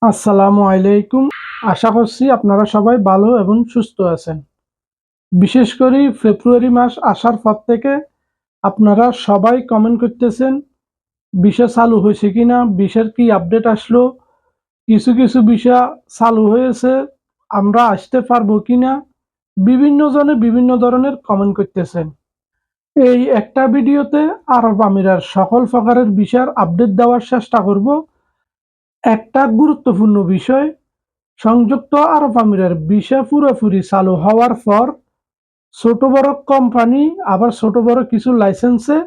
আসসালামু আলাইকুম। আশা করছি আপনারা সবাই ভালো এবং সুস্থ আছেন। বিশেষ করে ফেব্রুয়ারি মাস আসার পর থেকে আপনারা সবাই কমেন্ট করতেছেন, ভিসা চালু হয়েছে কিনা, ভিসার কি আপডেট আসলো, কিছু কিছু ভিসা চালু হয়েছে, আমরা আসতে পারবো কিনা, বিভিন্ন জনে বিভিন্ন ধরনের কমেন্ট করতেছেন। এই একটা ভিডিওতে আরব আমিরার সকল প্রকারের ভিসার আপডেট দেওয়ার চেষ্টা করব। একটা গুরুত্বপূর্ণ বিষয়, সংযুক্ত আরব আমিরের ভিসা পুরোপুরি চালু হওয়ার পর ছোট বড় কোম্পানি আবার ছোট বড় কিছু লাইসেন্সে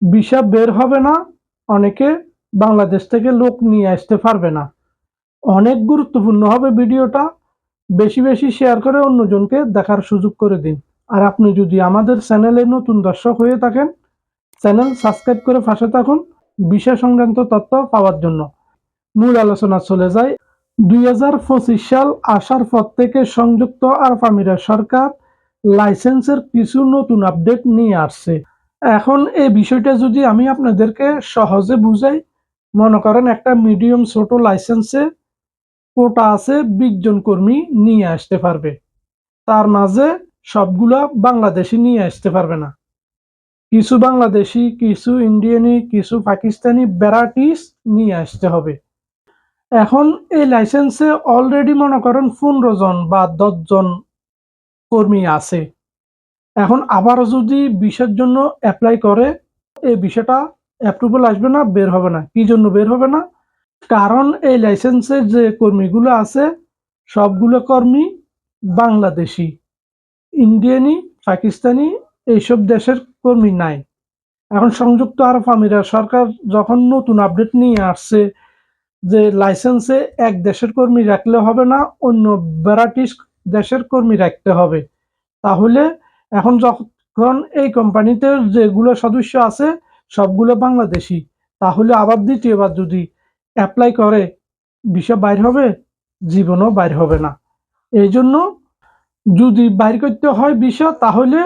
ভিসা বের হবে না, অনেকে বাংলাদেশ থেকে লোক নিয়ে আসতে পারবে না। অনেক গুরুত্বপূর্ণ হবে ভিডিওটা, বেশি বেশি শেয়ার করে অন্যজনকে দেখার সুযোগ করে দিন। আর আপনি যদি আমাদের চ্যানেলে নতুন দর্শক হয়ে থাকেন, চ্যানেল সাবস্ক্রাইব করে পাশে থাকুন ভিসা সংক্রান্ত তথ্য পাওয়ার জন্য। মূল আলোচনা চলে যায়। 2025 সাল আসার পর থেকে সংযুক্ত আরব আমিরাত সরকার লাইসেন্সের কিছু নতুন আপডেট নিয়ে আসছে। এখন এই বিষয়টা যদি আমি আপনাদেরকে সহজে বুঝাই, মনে করেন একটা মিডিয়াম ছোট লাইসেন্সে কোটা আছে 20 জন কর্মী নিয়ে আসতে পারবে, তার মাঝে সবগুলা বাংলাদেশি নিয়ে আসতে পারবে না। কিছু বাংলাদেশি, কিছু ইন্ডিয়ানি, কিছু পাকিস্তানি ভ্যারাইটিস নিয়ে আসতে হবে। এখন এই লাইসেন্সে অলরেডি মনে করেন 15 জন বা 10 জন কর্মী আছে। এখন আবারও যদি ভিসার জন্য এপ্লাই করে, এই ভিসাটা অ্যাপ্রুভাল আসবে না, বের হবে না। কি জন্য বের হবে না? কারণ এই লাইসেন্সে যে কর্মীগুলো আছে সবগুলো কর্মী বাংলাদেশি, ইন্ডিয়ানি, পাকিস্তানি এইসব দেশের কর্মী নাই। এখন সংযুক্ত আরব আমিরাত সরকার যখন নতুন আপডেট নিয়ে আসছে যে লাইসেন্সে এক দেশের কর্মী রাখলে হবে না, অন্য ভ্যারাইটিস দেশের কর্মী রাখতে হবে। তাহলে এখন যখন এই কোম্পানিতে যেগুলো সদস্য আছে সবগুলো বাংলাদেশি, তাহলে আবার দ্বিতীয়বার যদি অ্যাপ্লাই করে ভিসা বাইর হবে? জীবনও বাইর হবে না। এই জন্য যদি বাইর করতে হয় ভিসা, তাহলে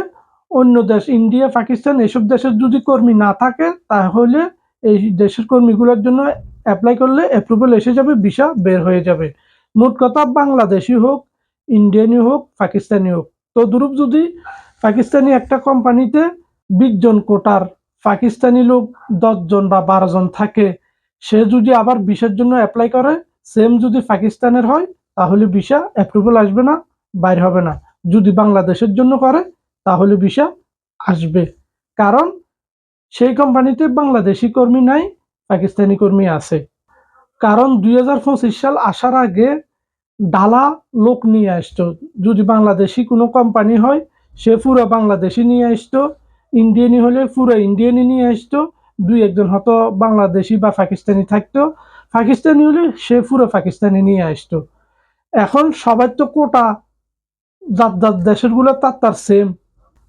অন্য দেশ ইন্ডিয়া, পাকিস্তান এসব দেশের যদি কর্মী না থাকে, তাহলে এই দেশের কর্মীগুলোর জন্য অ্যাপ্লাই করলে অ্যাপ্রুভাল এসে যাবে, ভিসা বের হয়ে যাবে। মোট কথা বাংলাদেশি হোক, ইন্ডিয়ানি হোক, পাকিস্তানি হোক। তদ্রূপ যদি পাকিস্তানি একটা কোম্পানিতে 20 জন কোটার পাকিস্তানি লোক 10 জন বা 12 জন থাকে, সে যদি আবার ভিসার জন্য অ্যাপ্লাই করে, সেম যদি পাকিস্তানের হয়, তাহলে ভিসা অ্যাপ্রুভাল আসবে না, বাইর হবে না। যদি বাংলাদেশের জন্য করে তাহলে ভিসা আসবে। কারণ সেই কোম্পানিতে বাংলাদেশি কর্মী নাই, পাকিস্তানি কর্মী আছে। কারণ 2025 সাল আসার আগে ডালা লোক নিয়ে আসতো। যদি বাংলাদেশি কোনো কোম্পানি হয়, সে পুরো বাংলাদেশি নিয়ে আসতো। ইন্ডিয়ানি হলে পুরো ইন্ডিয়ানি নিয়ে আসতো। দুই একজন হয়তো বাংলাদেশি বা পাকিস্তানি থাকতো। পাকিস্তানি হলে সে পুরো পাকিস্তানি নিয়ে আসতো। এখন সবার তো কোটা যার যার দেশের গুলো তার সেম।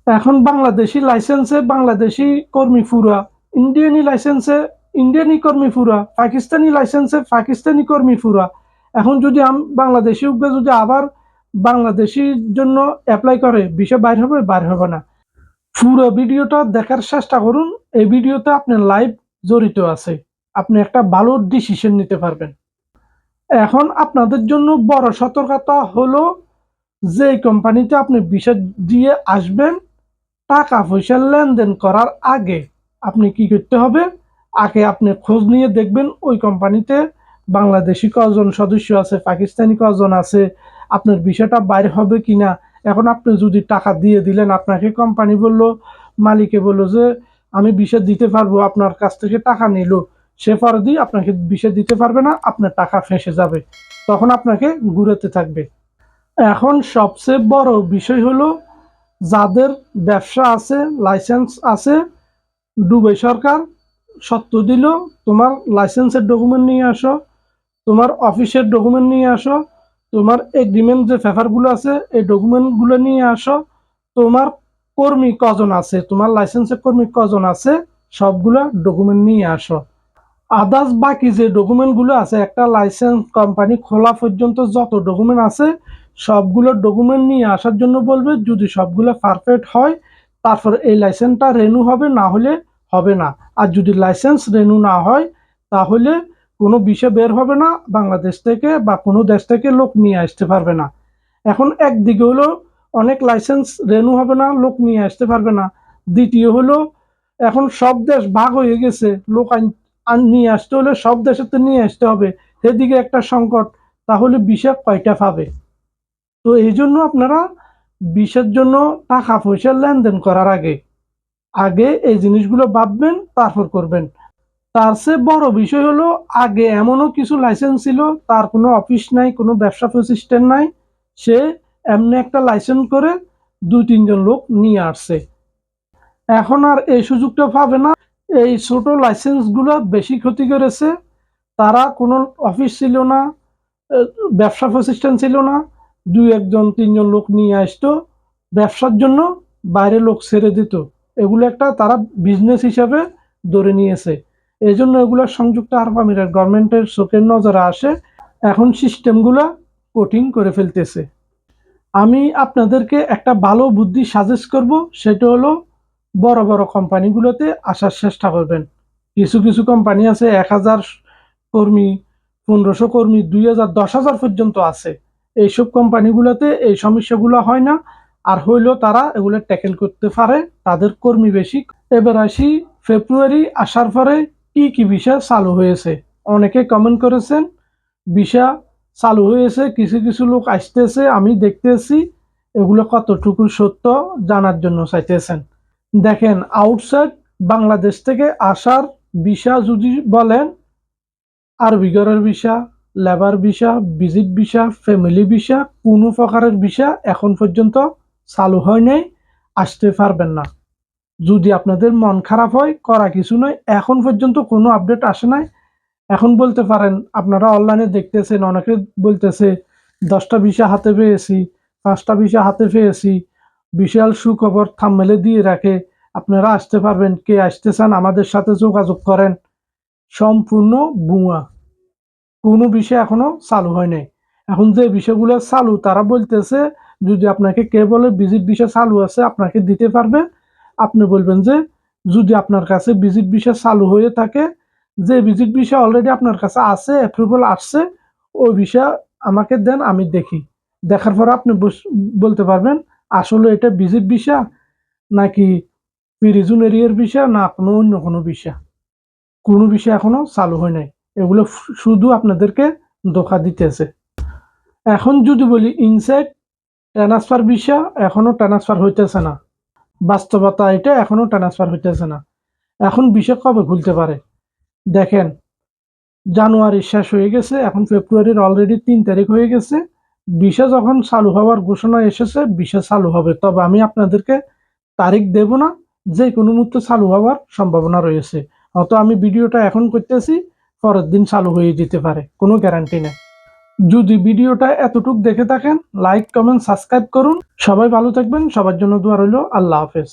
এখন বাংলাদেশি লাইসেন্সে বাংলাদেশি কর্মী ফুরা, ইন্ডিয়ানি লাইসেন্সে ইন্ডিয়ানি কর্মী ফুরা, পাকিস্তানি লাইসেন্সে পাকিস্তানি কর্মী ফুরা। এখন যদি বাংলাদেশি উদ্যোগ যদি আবার বাংলাদেশির জন্য অ্যাপ্লাই করে, ভিসা বাইর হবে? বাইর হবে না। পুরো ভিডিওটা দেখার চেষ্টা করুন। এই ভিডিওতে আপনার লাইভ জড়িত আছে, আপনি একটা ভালো ডিসিশন নিতে পারবেন। এখন আপনাদের জন্য বড় সতর্কতা হলো, যে কোম্পানিতে আপনি ভিসা দিয়ে আসবেন, টাকা পয়সা লেনদেন করার আগে আপনি কি করতে হবে? আগে আপনি খোঁজ নিয়ে দেখবেন ওই কোম্পানিতে বাংলাদেশি কজন সদস্য আছে, পাকিস্তানি কজন আছে, আপনার ভিসাটা বাইর হবে কিনা। এখন আপনি যদি টাকা দিয়ে দিলেন, আপনাকে কোম্পানি বলল, মালিকে বলল যে আমি ভিসা দিতে পারবো, আপনার কাছ থেকে টাকা নিল, সে পরে দিয়ে আপনাকে ভিসা দিতে পারবে না, আপনার টাকা ফেঁসে যাবে, তখন আপনাকে ঘুরাতে থাকবে। এখন সবচেয়ে বড় বিষয় হলো, যাদের ব্যবসা আছে, লাইসেন্স আছে, দুবাই সরকার সত্য দিল, তোমার লাইসেন্সের ডকুমেন্ট নিয়ে আসো, তোমার অফিসের ডকুমেন্ট নিয়ে আসো, তোমার এগ্রিমেন্ট যে পেপারগুলো আছে এই ডকুমেন্টগুলো নিয়ে আসো, তোমার কর্মী কজন আছে, তোমার লাইসেন্সের কর্মী কজন আছে, সবগুলো ডকুমেন্ট নিয়ে আসো। আদার্স বাকি যে ডকুমেন্টগুলো আছে, একটা লাইসেন্স কোম্পানি খোলা পর্যন্ত যত ডকুমেন্ট আছে সবগুলো ডকুমেন্ট নিয়ে আসার জন্য বলবে। যদি সবগুলো পারফেক্ট হয়, তারপর এই লাইসেন্সটা রেনু হবে, না হলে হবে না। আর যদি লাইসেন্স রেনু না হয়, তাহলে কোনো ভিসা বের হবে না বাংলাদেশ থেকে বা কোনো দেশ থেকে লোক নিয়ে আসতে পারবে না। এখন একদিকে হলো অনেক লাইসেন্স রেনু হবে না, লোক নিয়ে আসতে পারবে না। দ্বিতীয় হলো এখন সব দেশ ভাগ হয়ে গেছে, লোক নিয়ে আসতে হলে সব দেশেতে নিয়ে আসতে হবে, সেদিকে একটা সংকট। তাহলে ভিসা কয়টা পাবে? তো এই জন্য আপনারা ভিসার জন্য টাকা পয়সা লেনদেন করার আগে আগে এই জিনিসগুলো ভাববেন, তারপর করবেন। তার চেয়ে বড় বিষয় হলো, আগে এমনও কিছু লাইসেন্স ছিল, তার কোনো অফিস নাই, কোনো ব্যবসা প্রতিষ্ঠান নাই, সে এমনি একটা লাইসেন্স করে 2-3 জন লোক নিয়ে আসছে। এখন আর এই সুযোগটা পাবে না। এই ছোট লাইসেন্সগুলো বেশি ক্ষতি করেছে। তারা কোনো অফিস ছিল না, ব্যবসা প্রতিষ্ঠান ছিল না, 2-1-3 জন লোক নিয়ে আসতো ব্যবসার জন্য, বাইরে লোক ছেড়ে দিত। এগুলো একটা তারা বিজনেস হিসাবে ধরে নিয়েছে। এই জন্য এগুলো সংযুক্ত আরব আমিরাত গভর্নমেন্টের চোখের নজরে আসে। এখন সিস্টেমগুলো কঠিন করে ফেলতেছে। আমি আপনাদেরকে একটা ভালো বুদ্ধি সাজেস্ট করব, সেটা হলো বড় বড় কোম্পানিগুলোতে আসার চেষ্টা করবেন। কিছু কিছু কোম্পানি আছে 1000 কর্মী, 1500 কর্মী, 2000, 10,000 পর্যন্ত আছে। এইসব কোম্পানিগুলোতে এই সমস্যাগুলো হয় না, আর হইলেও তারা এগুলো ট্যাকেল করতে পারে, তাদের কর্মী বেশি। এবার আসি ফেব্রুয়ারি আসার পরে কি কি ভিসা চালু হয়েছে। অনেকে কমেন্ট করেছেন ভিসা চালু হয়েছে, কিছু কিছু লোক আসতেছে, আমি দেখতেছি। এগুলো কতটুকু সত্য জানার জন্য চাইতেছেন। দেখেন, আউটসাইড বাংলাদেশ থেকে আসার ভিসা যদি বলেন, আরবি ঘরের visa, labour visa, visit visa, family visa, কোনো প্রকারের ভিসা এখন পর্যন্ত চালু হয় নাই, আসতে পারবেন না। যদি আপনাদের মন খারাপ হয়, করা কিছু নয়, এখন পর্যন্ত কোনো আপডেট আসে নাই। এখন বলতে পারেন, আপনারা অনলাইনে দেখতেছেন, অনেকে বলতেছে 10টা ভিসা হাতে পেয়েছি, 5টা ভিসা হাতে পেয়েছি, বিশাল সুখবর থাম্বনেলে দিয়ে রাখে, আপনারা আসতে পারবেন, কে আসতে চান আমাদের সাথে যোগাযোগ করেন। সম্পূর্ণ ভুয়া। কোনো বিষয় এখনো চালু হয় নাই। এখন যে বিষয়গুলো চালু, তারা বলতেছে যদি আপনাকে কে বলে ভিজিট ভিসা চালু আছে, আপনাকে দিতে পারবে। আপনি বলবেন যে যদি আপনার কাছে ভিজিট ভিসা চালু হয়ে থাকে, যে ভিজিট ভিসা অলরেডি আপনার কাছে আছে, অ্যাপ্রুভাল আসছে, ওই ভিসা আমাকে দেন, আমি দেখি। দেখার পর আপনি বলতে পারবেন আসলে এটা ভিজিট ভিসা নাকি প্রিজন এরিয়ার ভিসা, না কোনো অন্য কোনো ভিসা। কোনো বিষয় এখনো চালু হয় নাই। এগুলো শুধু আপনাদেরকে ধোঁকা দিতেছে। এখন যদি বলি ইনসাইড ট্রান্সফার ভিসা এখনো ট্রান্সফার হইতেছে না। বাস্তবতা এটা, এখনো ট্রান্সফার হইতেছে না। এখন ভিসা কবে খুলতে পারে? দেখেন, জানুয়ারি শেষ হয়ে গেছে, এখন ফেব্রুয়ারির অলরেডি 3 তারিখ হয়ে গেছে। ভিসা যখন চালু হওয়ার ঘোষণা এসেছে, ভিসা চালু হবে। তবে আমি আপনাদেরকে তারিখ দেব না, যে কোনো মুহূর্তে চালু হওয়ার সম্ভাবনা রয়েছে। হয়তো আমি ভিডিওটা এখন করতেছি, পরের দিন চালু হয়ে যেতে পারে, কোনো গ্যারান্টি নেই। যদি ভিডিওটা এতটুক দেখে থাকেন, লাইক, কমেন্ট, সাবস্ক্রাইব করুন। সবাই ভালো থাকবেন, সবার জন্য দোয়া রইল। আল্লাহ হাফেজ।